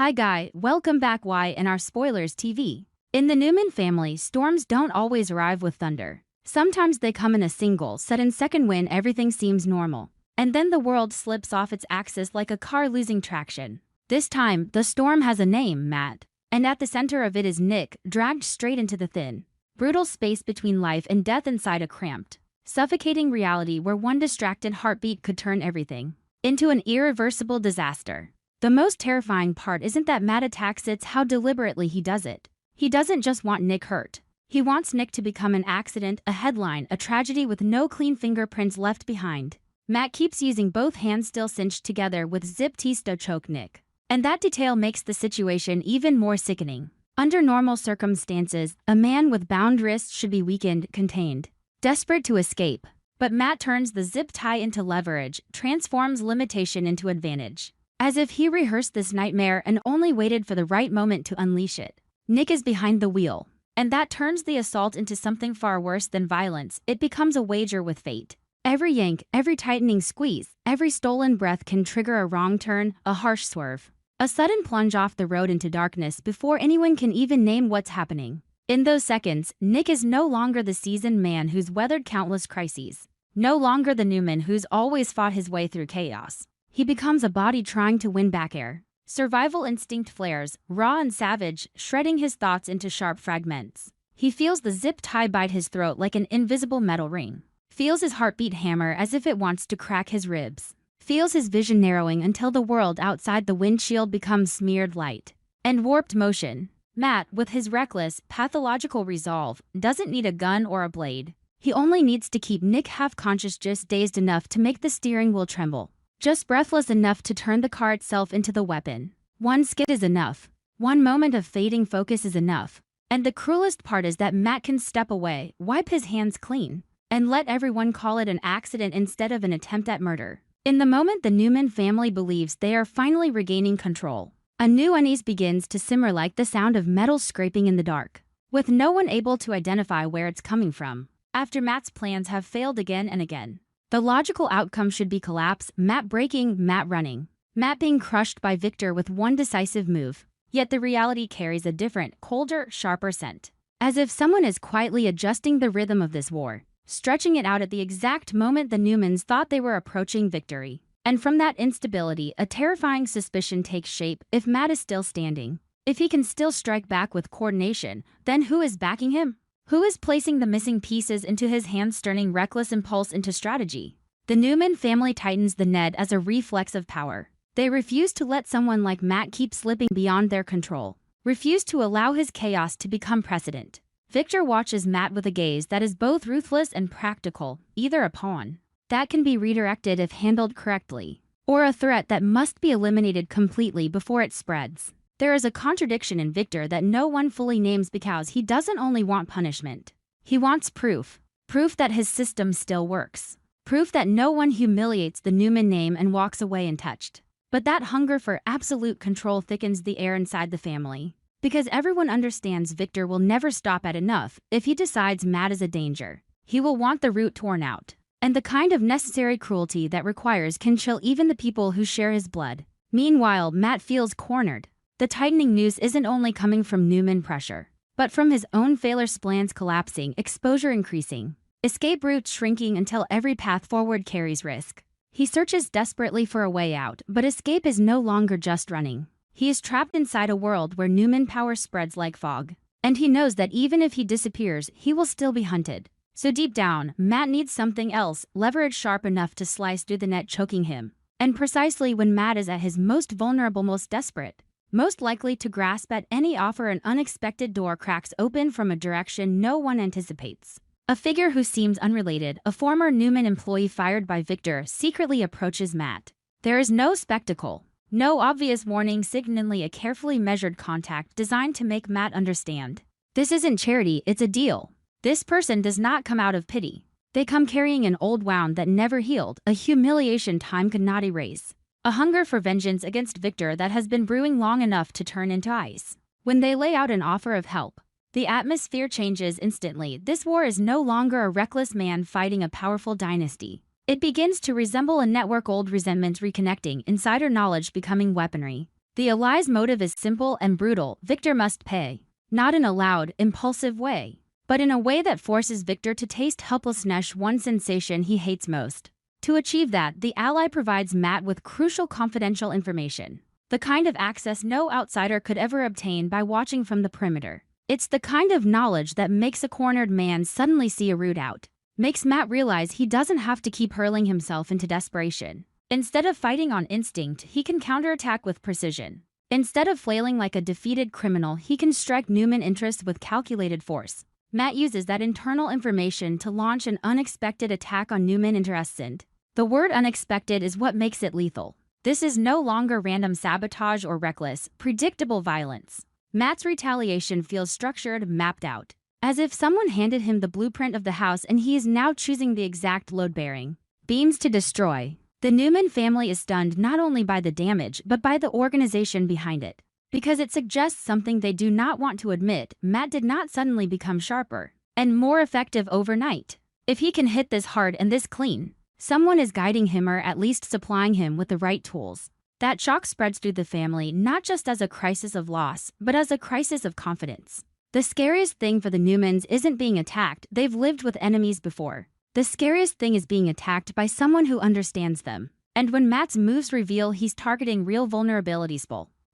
Hi guy, welcome back Y&R Spoilers TV. In the Newman family, storms don't always arrive with thunder. Sometimes they come in a single, sudden second when everything seems normal. And then the world slips off its axis like a car losing traction. This time, the storm has a name, Matt. And at the center of it is Nick, dragged straight into the thin, brutal space between life and death inside a cramped, suffocating reality where one distracted heartbeat could turn everything into an irreversible disaster. The most terrifying part isn't that Matt attacks, it's how deliberately he does it. He doesn't just want Nick hurt. He wants Nick to become an accident, a headline, a tragedy with no clean fingerprints left behind. Matt keeps using both hands still cinched together with zip tees to choke Nick. And that detail makes the situation even more sickening. Under normal circumstances, a man with bound wrists should be weakened, contained, desperate to escape. But Matt turns the zip tie into leverage, transforms limitation into advantage. As if he rehearsed this nightmare and only waited for the right moment to unleash it. Nick is behind the wheel, and that turns the assault into something far worse than violence. It becomes a wager with fate. Every yank, every tightening squeeze, every stolen breath can trigger a wrong turn, a harsh swerve, a sudden plunge off the road into darkness before anyone can even name what's happening. In those seconds, Nick is no longer the seasoned man who's weathered countless crises, no longer the Newman who's always fought his way through chaos. He becomes a body trying to win back air. Survival instinct flares, raw and savage, shredding his thoughts into sharp fragments. He feels the zip tie bite his throat like an invisible metal ring. Feels his heartbeat hammer as if it wants to crack his ribs. Feels his vision narrowing until the world outside the windshield becomes smeared light and warped motion. Matt, with his reckless, pathological resolve, doesn't need a gun or a blade. He only needs to keep Nick half-conscious, just dazed enough to make the steering wheel tremble. Just breathless enough to turn the car itself into the weapon. One skid is enough. One moment of fading focus is enough. And the cruelest part is that Matt can step away, wipe his hands clean, and let everyone call it an accident instead of an attempt at murder. In the moment the Newman family believes they are finally regaining control, a new unease begins to simmer like the sound of metal scraping in the dark, with no one able to identify where it's coming from. After Matt's plans have failed again and again, the logical outcome should be collapse, Matt breaking, Matt running. Matt being crushed by Victor with one decisive move. Yet the reality carries a different, colder, sharper scent. As if someone is quietly adjusting the rhythm of this war, stretching it out at the exact moment the Newmans thought they were approaching victory. And from that instability, a terrifying suspicion takes shape. If Matt is still standing, if he can still strike back with coordination, then who is backing him? Who is placing the missing pieces into his hands, turning reckless impulse into strategy? The Newman family tightens the net as a reflex of power. They refuse to let someone like Matt keep slipping beyond their control. Refuse to allow his chaos to become precedent. Victor watches Matt with a gaze that is both ruthless and practical, either a pawn that can be redirected if handled correctly, or a threat that must be eliminated completely before it spreads. There is a contradiction in Victor that no one fully names because he doesn't only want punishment. He wants proof. Proof that his system still works. Proof that no one humiliates the Newman name and walks away untouched. But that hunger for absolute control thickens the air inside the family. Because everyone understands Victor will never stop at enough. If he decides Matt is a danger, he will want the root torn out. And the kind of necessary cruelty that requires can chill even the people who share his blood. Meanwhile, Matt feels cornered. The tightening noose isn't only coming from Newman pressure, but from his own failures, plans collapsing, exposure increasing, escape routes shrinking until every path forward carries risk. He searches desperately for a way out, but escape is no longer just running. He is trapped inside a world where Newman power spreads like fog. And he knows that even if he disappears, he will still be hunted. So deep down, Matt needs something else, leverage sharp enough to slice through the net choking him. And precisely when Matt is at his most vulnerable, most desperate, most likely to grasp at any offer, an unexpected door cracks open from a direction no one anticipates. A figure who seems unrelated, a former Newman employee fired by Victor, secretly approaches Matt. There is no spectacle, no obvious warning, signaling a carefully measured contact designed to make Matt understand. This isn't charity, it's a deal. This person does not come out of pity. They come carrying an old wound that never healed, a humiliation time could not erase, a hunger for vengeance against Victor that has been brewing long enough to turn into ice. When they lay out an offer of help, the atmosphere changes instantly. This war is no longer a reckless man fighting a powerful dynasty. It begins to resemble a network, old resentments reconnecting, insider knowledge becoming weaponry. The allies' motive is simple and brutal: Victor must pay. Not in a loud, impulsive way, but in a way that forces Victor to taste helplessness, one sensation he hates most. To achieve that, the ally provides Matt with crucial confidential information. The kind of access no outsider could ever obtain by watching from the perimeter. It's the kind of knowledge that makes a cornered man suddenly see a route out. Makes Matt realize he doesn't have to keep hurling himself into desperation. Instead of fighting on instinct, he can counterattack with precision. Instead of flailing like a defeated criminal, he can strike Newman interests with calculated force. Matt uses that internal information to launch an unexpected attack on Newman interests, and the word unexpected is what makes it lethal. This is no longer random sabotage or reckless, predictable violence. Matt's retaliation feels structured, mapped out, as if someone handed him the blueprint of the house and he is now choosing the exact load-bearing beams to destroy. The Newman family is stunned not only by the damage but by the organization behind it. Because it suggests something they do not want to admit: Matt did not suddenly become sharper and more effective overnight. If he can hit this hard and this clean, someone is guiding him, or at least supplying him with the right tools. That shock spreads through the family, not just as a crisis of loss, but as a crisis of confidence. The scariest thing for the Newmans isn't being attacked. They've lived with enemies before. The scariest thing is being attacked by someone who understands them. And when Matt's moves reveal he's targeting real vulnerabilities,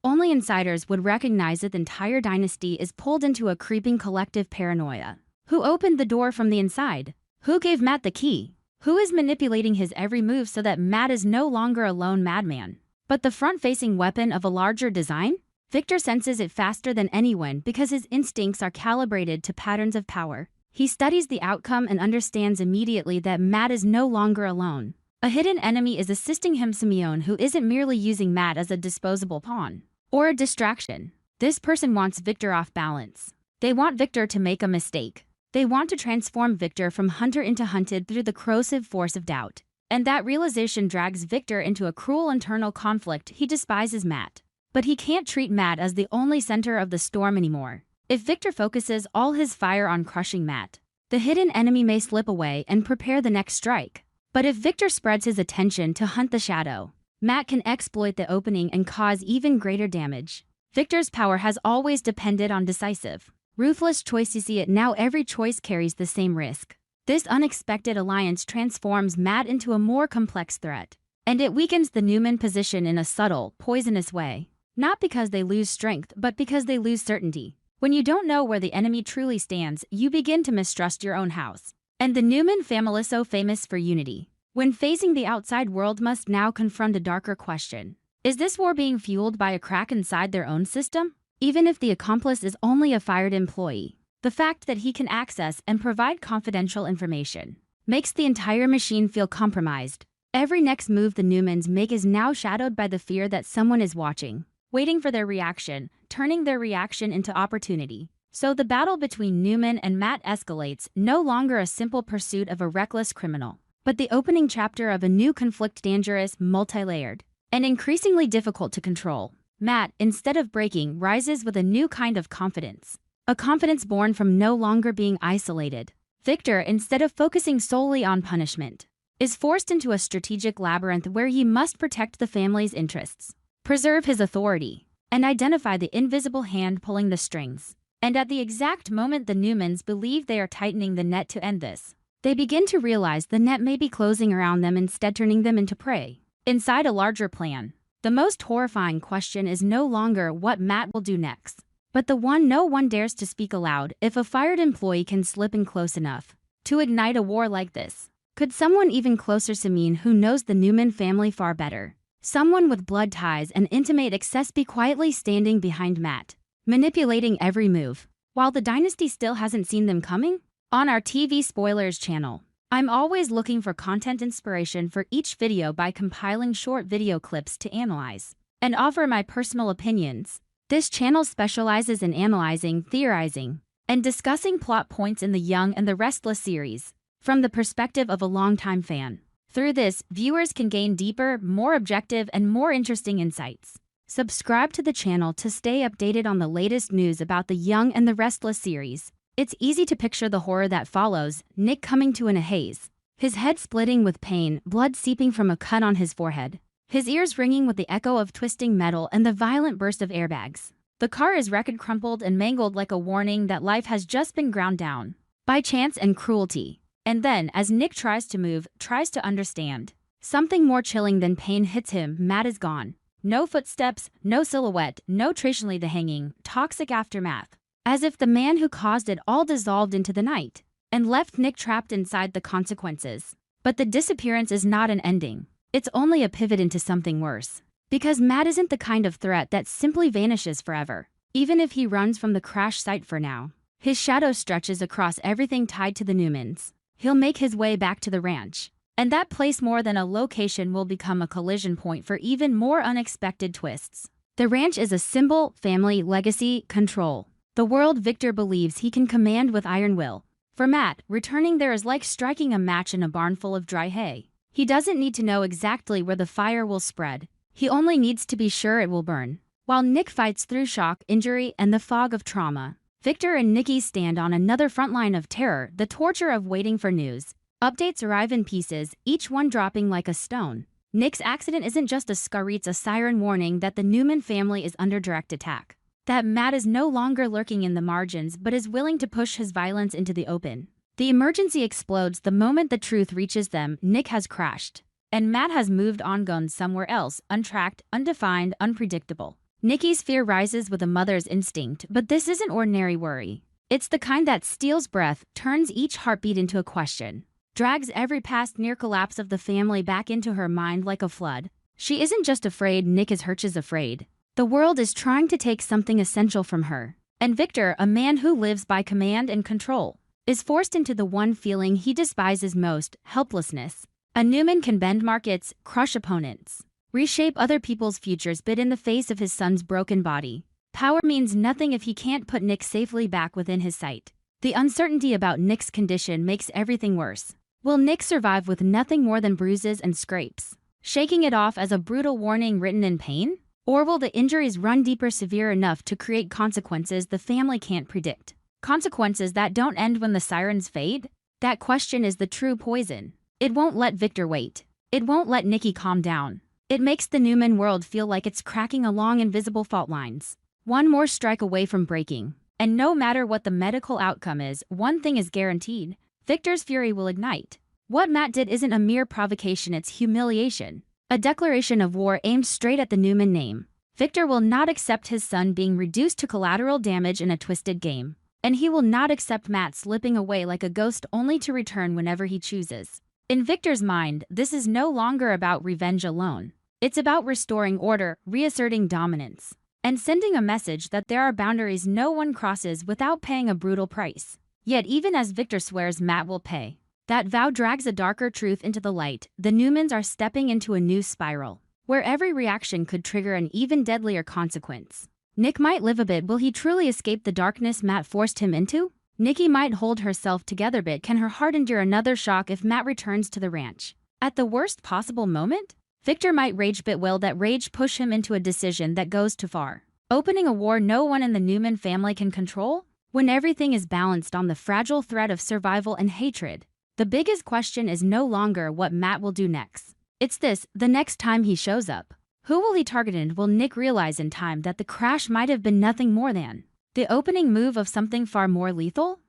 only insiders would recognize it. The entire dynasty is pulled into a creeping collective paranoia. Who opened the door from the inside? Who gave Matt the key? Who is manipulating his every move so that Matt is no longer a lone madman, but the front-facing weapon of a larger design? Victor senses it faster than anyone because his instincts are calibrated to patterns of power. He studies the outcome and understands immediately that Matt is no longer alone. A hidden enemy is assisting him, Simeon, who isn't merely using Matt as a disposable pawn or a distraction. This person wants Victor off balance. They want Victor to make a mistake. They want to transform Victor from hunter into hunted through the corrosive force of doubt. And that realization drags Victor into a cruel internal conflict. He despises Matt, but he can't treat Matt as the only center of the storm anymore. If Victor focuses all his fire on crushing Matt, the hidden enemy may slip away and prepare the next strike. But if Victor spreads his attention to hunt the shadow, Matt can exploit the opening and cause even greater damage. Victor's power has always depended on decisive, ruthless choice. You see it now. Every choice carries the same risk. This unexpected alliance transforms Matt into a more complex threat, and it weakens the Newman position in a subtle, poisonous way. Not because they lose strength, but because they lose certainty. When you don't know where the enemy truly stands, you begin to mistrust your own house. And the Newman family, so famous for unity, when facing the outside world, must now confront a darker question. Is this war being fueled by a crack inside their own system? Even if the accomplice is only a fired employee, the fact that he can access and provide confidential information makes the entire machine feel compromised. Every next move the Newmans make is now shadowed by the fear that someone is watching, waiting for their reaction, turning their reaction into opportunity. So the battle between Newman and Matt escalates, no longer a simple pursuit of a reckless criminal, but the opening chapter of a new conflict, dangerous, multi-layered, and increasingly difficult to control. Matt, instead of breaking, rises with a new kind of confidence. A confidence born from no longer being isolated. Victor, instead of focusing solely on punishment, is forced into a strategic labyrinth where he must protect the family's interests, preserve his authority, and identify the invisible hand pulling the strings. And at the exact moment the Newmans believe they are tightening the net to end this, they begin to realize the net may be closing around them, instead turning them into prey. Inside a larger plan, the most horrifying question is no longer what Matt will do next, but the one no one dares to speak aloud. If a fired employee can slip in close enough to ignite a war like this, could someone even closer, Simeon, who knows the Newman family far better, someone with blood ties and intimate access, be quietly standing behind Matt, manipulating every move, while the dynasty still hasn't seen them coming? On our TV Spoilers channel, I'm always looking for content inspiration for each video by compiling short video clips to analyze and offer my personal opinions. This channel specializes in analyzing, theorizing, and discussing plot points in the Young and the Restless series from the perspective of a longtime fan. Through this, viewers can gain deeper, more objective, and more interesting insights. Subscribe to the channel to stay updated on the latest news about the Young and the Restless series. It's easy to picture the horror that follows, Nick coming to in a haze. His head splitting with pain, blood seeping from a cut on his forehead. His ears ringing with the echo of twisting metal and the violent burst of airbags. The car is wrecked, crumpled, and mangled like a warning that life has just been ground down by chance and cruelty. And then, as Nick tries to move, tries to understand, something more chilling than pain hits him. Matt is gone. No footsteps, no silhouette, no tracery, the hanging, toxic aftermath. As if the man who caused it all dissolved into the night and left Nick trapped inside the consequences. But the disappearance is not an ending. It's only a pivot into something worse. Because Matt isn't the kind of threat that simply vanishes forever. Even if he runs from the crash site for now, his shadow stretches across everything tied to the Newmans. He'll make his way back to the ranch. And that place, more than a location, will become a collision point for even more unexpected twists. The ranch is a symbol, family, legacy, control. The world Victor believes he can command with iron will. For Matt, returning there is like striking a match in a barn full of dry hay. He doesn't need to know exactly where the fire will spread. He only needs to be sure it will burn. While Nick fights through shock, injury, and the fog of trauma, Victor and Nikki stand on another front line of terror, the torture of waiting for news. Updates arrive in pieces, each one dropping like a stone. Nick's accident isn't just a scare, it's a siren warning that the Newman family is under direct attack. That Matt is no longer lurking in the margins but is willing to push his violence into the open. The emergency explodes the moment the truth reaches them. Nick has crashed. And Matt has moved on, gone somewhere else, untracked, undefined, unpredictable. Nikki's fear rises with a mother's instinct, but this isn't ordinary worry. It's the kind that steals breath, turns each heartbeat into a question. Drags every past near collapse of the family back into her mind like a flood. She isn't just afraid Nick is hurt, she's afraid. The world is trying to take something essential from her. And Victor, a man who lives by command and control, is forced into the one feeling he despises most, helplessness. A Newman can bend markets, crush opponents, reshape other people's futures, but in the face of his son's broken body, power means nothing if he can't put Nick safely back within his sight. The uncertainty about Nick's condition makes everything worse. Will Nick survive with nothing more than bruises and scrapes, shaking it off as a brutal warning written in pain? Or will the injuries run deeper, severe enough to create consequences the family can't predict? Consequences that don't end when the sirens fade? That question is the true poison. It won't let Victor wait. It won't let Nikki calm down. It makes the Newman world feel like it's cracking along invisible fault lines. One more strike away from breaking. And no matter what the medical outcome is, one thing is guaranteed. Victor's fury will ignite. What Matt did isn't a mere provocation, it's humiliation. A declaration of war aimed straight at the Newman name. Victor will not accept his son being reduced to collateral damage in a twisted game. And he will not accept Matt slipping away like a ghost only to return whenever he chooses. In Victor's mind, this is no longer about revenge alone. It's about restoring order, reasserting dominance, and sending a message that there are boundaries no one crosses without paying a brutal price. Yet even as Victor swears Matt will pay, that vow drags a darker truth into the light. The Newmans are stepping into a new spiral, where every reaction could trigger an even deadlier consequence. Nick might live a bit. Will he truly escape the darkness Matt forced him into? Nikki might hold herself together, but can her heart endure another shock if Matt returns to the ranch? At the worst possible moment, Victor might rage, but will that rage push him into a decision that goes too far, opening a war no one in the Newman family can control? When everything is balanced on the fragile thread of survival and hatred, the biggest question is no longer what Matt will do next. It's this: the next time he shows up, who will he target, and will Nick realize in time that the crash might have been nothing more than the opening move of something far more lethal?